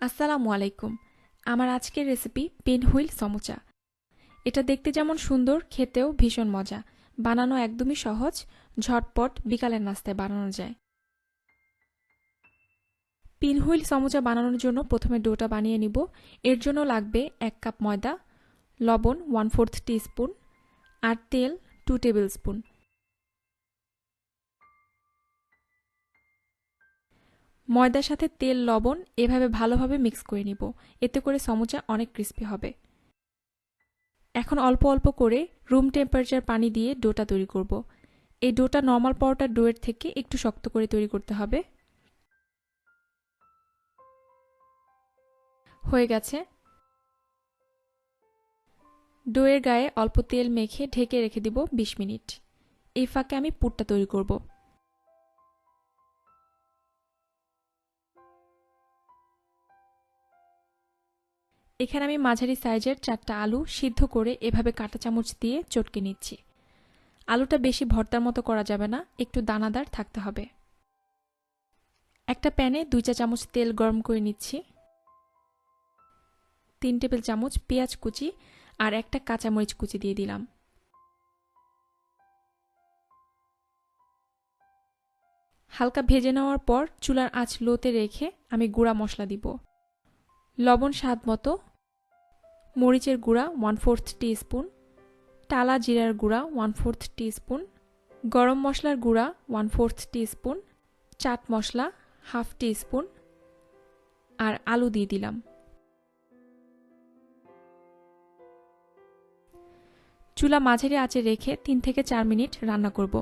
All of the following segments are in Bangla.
আসসালামু আলাইকুম। আমার আজকের রেসিপি পিনহুইল সমোচা। এটা দেখতে যেমন সুন্দর, খেতেও ভীষণ মজা। বানানো একদমই সহজ, ঝটপট বিকালের নাস্তায় বানানো যায়। পিনহুইল সমোচা বানানোর জন্য প্রথমে ডোটা বানিয়ে নিব। এর জন্য লাগবে 1 কাপ ময়দা, লবণ 1/4 টিস্পুন আর তেল 2 টেবিল স্পুন। ময়দার সাথে তেল, লবণ এভাবে ভালোভাবে মিক্স করে নিব। এতে করে সমোচা অনেক ক্রিস্পি হবে। এখন অল্প অল্প করে রুম টেম্পারেচার পানি দিয়ে ডোটা তৈরি করব। এই ডোটা নরমাল পরোটার ডোয়ের থেকে একটু শক্ত করে তৈরি করতে হবে। হয়ে গেছে। ডোয়ের গায়ে অল্প তেল মেখে ঢেকে রেখে দিব 20 মিনিট। এই ফাঁকে আমি পুরটা তৈরি করব। এখানে আমি মাঝারি সাইজের 4টা আলু সিদ্ধ করে এভাবে কাঁটা চামচ দিয়ে চটকে নিচ্ছি। আলুটা বেশি ভর্তার মতো করা যাবে না, একটু দানাদার থাকতে হবে। একটা প্যানে 2 চা চামচ তেল গরম করে নিচ্ছি। 3 টেবিল চামচ পেঁয়াজ কুচি আর একটা কাঁচামরিচ কুচি দিয়ে দিলাম। হালকা ভেজে নেওয়ার পর চুলার আঁচ লোতে রেখে আমি গুঁড়া মশলা দিব। লবণ স্বাদ মতো, মরিচের গুঁড়া 1/4 টিস্পুন, টালা জিরার গুঁড়া 1/4 টিস্পুন, গরম মশলার গুঁড়া 1/4 টিস্পুন, চাট মশলা 1/2 টিস্পুন আর আলু দিয়ে দিলাম। চুলা মাঝারি আঁচে রেখে 3 থেকে 4 মিনিট রান্না করব।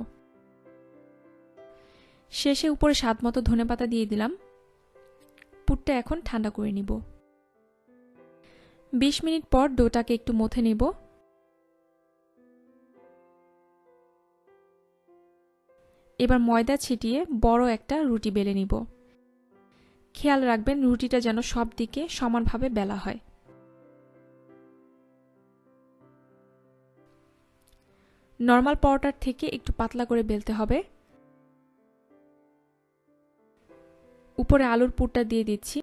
শেষে উপরে স্বাদ মতো ধনেপাতা দিয়ে দিলাম। পুরটা এখন ঠান্ডা করে নিব। 20 মিনিট পর ডোটাকে একটু মথে নেব। এবার ময়দা ছিটিয়ে বড় একটা রুটি বেলে নিব। খেয়াল রাখবেন রুটিটা যেন সব দিকে সমানভাবে বেলা হয়। নরমাল পরোটার থেকে একটু পাতলা করে বেলতে হবে। উপরে আলুর পুরটা দিয়ে দিচ্ছি।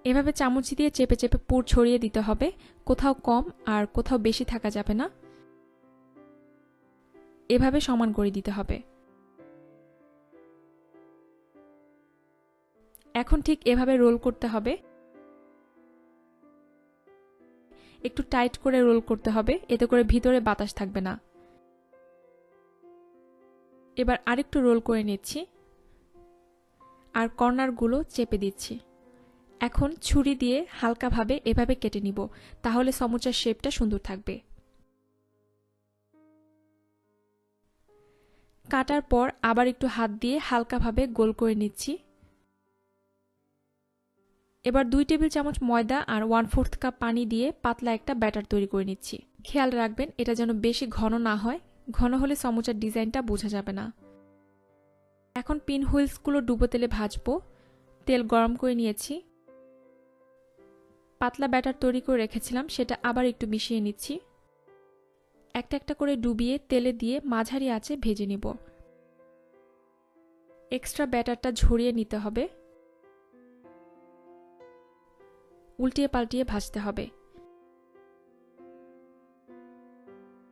এভাবে চামচ দিয়ে চেপে চেপে পুর ছড়িয়ে দিতে হবে। কোথাও কম আর কোথাও বেশি থাকা যাবে না। এভাবে সমান করে দিতে হবে। এখন ঠিক এভাবে রোল করতে হবে। একটু টাইট করে রোল করতে হবে, এতে করে ভিতরে বাতাস থাকবে না। এবার আরেকটু রোল করে নিচ্ছি আর কর্নারগুলো চেপে দিচ্ছি। এখন ছুরি দিয়ে হালকাভাবে এভাবে কেটে নিব, তাহলে সমোচার শেপটা সুন্দর থাকবে। কাটার পর আবার একটু হাত দিয়ে হালকাভাবে গোল করে নিচ্ছি। এবার 2 টেবিল চামচ ময়দা আর 1/4 কাপ পানি দিয়ে পাতলা একটা ব্যাটার তৈরি করে নিচ্ছি। খেয়াল রাখবেন এটা যেন বেশি ঘন না হয়, ঘন হলে সমোচার ডিজাইনটা বোঝা যাবে না। এখন পিন হুইলসগুলো ডুবো তেলে ভাজবো। তেল গরম করে নিয়েছি। পাতলা ব্যাটার তৈরি করে রেখেছিলাম, সেটা আবার একটু মিশিয়ে নিচ্ছি। একটা একটা করে ডুবিয়ে তেলে দিয়ে মাঝারি আঁচে ভেজে নিব। এক্সট্রা ব্যাটারটা ঝরিয়ে নিতে হবে। উল্টিয়ে পাল্টিয়ে ভাজতে হবে।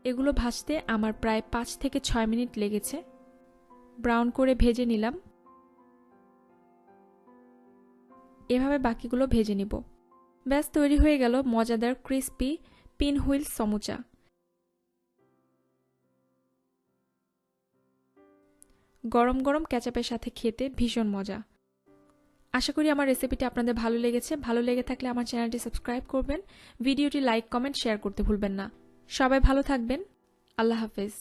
এগুলো ভাজতে আমার প্রায় 5 থেকে 6 মিনিট লেগেছে। ব্রাউন করে ভেজে নিলাম। এভাবে বাকিগুলো ভেজে নিব। ব্যাস তৈরি হয়ে গেল মজাদার ক্রিস্পি পিনহুইল সমোচা। গরম গরম কেচাপের সাথে খেতে ভীষণ মজা। আশা করি আমার রেসিপিটি আপনাদের ভালো লেগেছে। ভালো লেগে থাকলে আমার চ্যানেলটি সাবস্ক্রাইব করবেন। ভিডিওটি লাইক, কমেন্ট, শেয়ার করতে ভুলবেন না। সবাই ভালো থাকবেন। আল্লাহ হাফেজ।